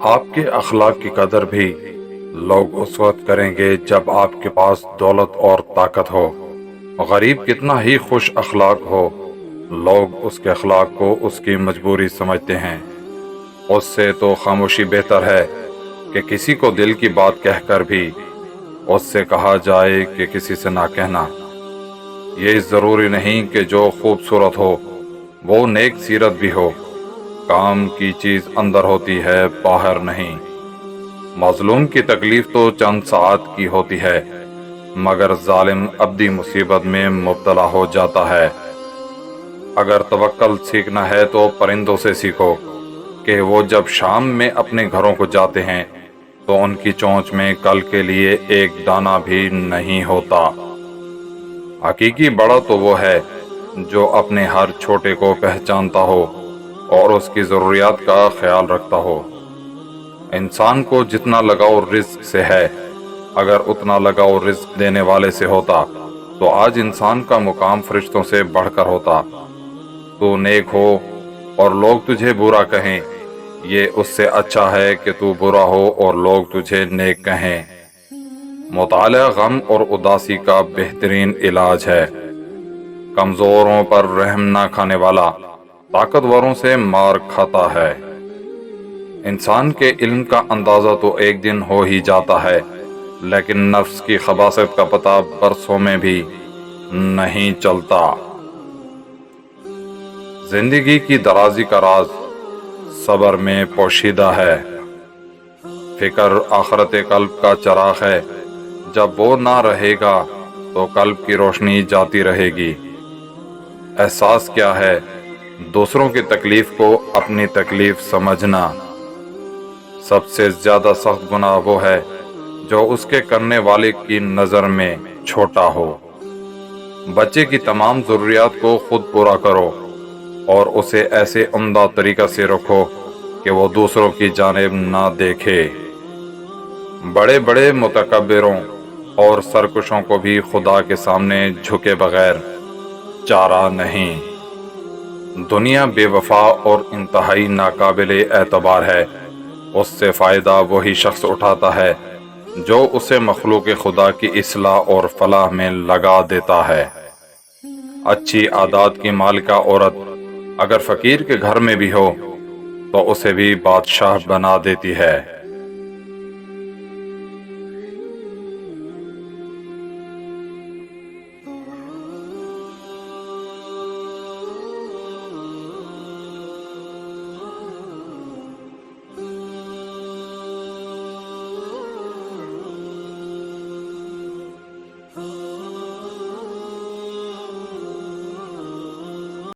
آپ کے اخلاق کی قدر بھی لوگ اس وقت کریں گے جب آپ کے پاس دولت اور طاقت ہو۔ غریب کتنا ہی خوش اخلاق ہو، لوگ اس کے اخلاق کو اس کی مجبوری سمجھتے ہیں۔ اس سے تو خاموشی بہتر ہے کہ کسی کو دل کی بات کہہ کر بھی اس سے کہا جائے کہ کسی سے نہ کہنا۔ یہ ضروری نہیں کہ جو خوبصورت ہو وہ نیک سیرت بھی ہو۔ کام کی چیز اندر ہوتی ہے، باہر نہیں۔ مظلوم کی تکلیف تو چند ساعت کی ہوتی ہے، مگر ظالم ابدی مصیبت میں مبتلا ہو جاتا ہے۔ اگر توکل سیکھنا ہے تو پرندوں سے سیکھو کہ وہ جب شام میں اپنے گھروں کو جاتے ہیں تو ان کی چونچ میں کل کے لیے ایک دانہ بھی نہیں ہوتا۔ حقیقی بڑا تو وہ ہے جو اپنے ہر چھوٹے کو پہچانتا ہو اور اس کی ضروریات کا خیال رکھتا ہو۔ انسان کو جتنا لگاؤ رزق سے ہے، اگر اتنا لگاؤ رزق دینے والے سے ہوتا تو آج انسان کا مقام فرشتوں سے بڑھ کر ہوتا۔ تو نیک ہو اور لوگ تجھے برا کہیں، یہ اس سے اچھا ہے کہ تو برا ہو اور لوگ تجھے نیک کہیں۔ مطالعہ غم اور اداسی کا بہترین علاج ہے۔ کمزوروں پر رحم نہ کھانے والا طاقتوروں سے مار کھاتا ہے۔ انسان کے علم کا اندازہ تو ایک دن ہو ہی جاتا ہے، لیکن نفس کی خباثت کا پتہ برسوں میں بھی نہیں چلتا۔ زندگی کی درازی کا راز صبر میں پوشیدہ ہے۔ فکر آخرت قلب کا چراغ ہے، جب وہ نہ رہے گا تو قلب کی روشنی جاتی رہے گی۔ احساس کیا ہے؟ دوسروں کی تکلیف کو اپنی تکلیف سمجھنا۔ سب سے زیادہ سخت گناہ وہ ہے جو اس کے کرنے والے کی نظر میں چھوٹا ہو۔ بچے کی تمام ضروریات کو خود پورا کرو اور اسے ایسے عمدہ طریقہ سے رکھو کہ وہ دوسروں کی جانب نہ دیکھے۔ بڑے بڑے متکبروں اور سرکشوں کو بھی خدا کے سامنے جھکے بغیر چارہ نہیں۔ دنیا بے وفا اور انتہائی ناقابل اعتبار ہے۔ اس سے فائدہ وہی شخص اٹھاتا ہے جو اسے مخلوق خدا کی اصلاح اور فلاح میں لگا دیتا ہے۔ اچھی عادات کی مالکہ عورت اگر فقیر کے گھر میں بھی ہو تو اسے بھی بادشاہ بنا دیتی ہے۔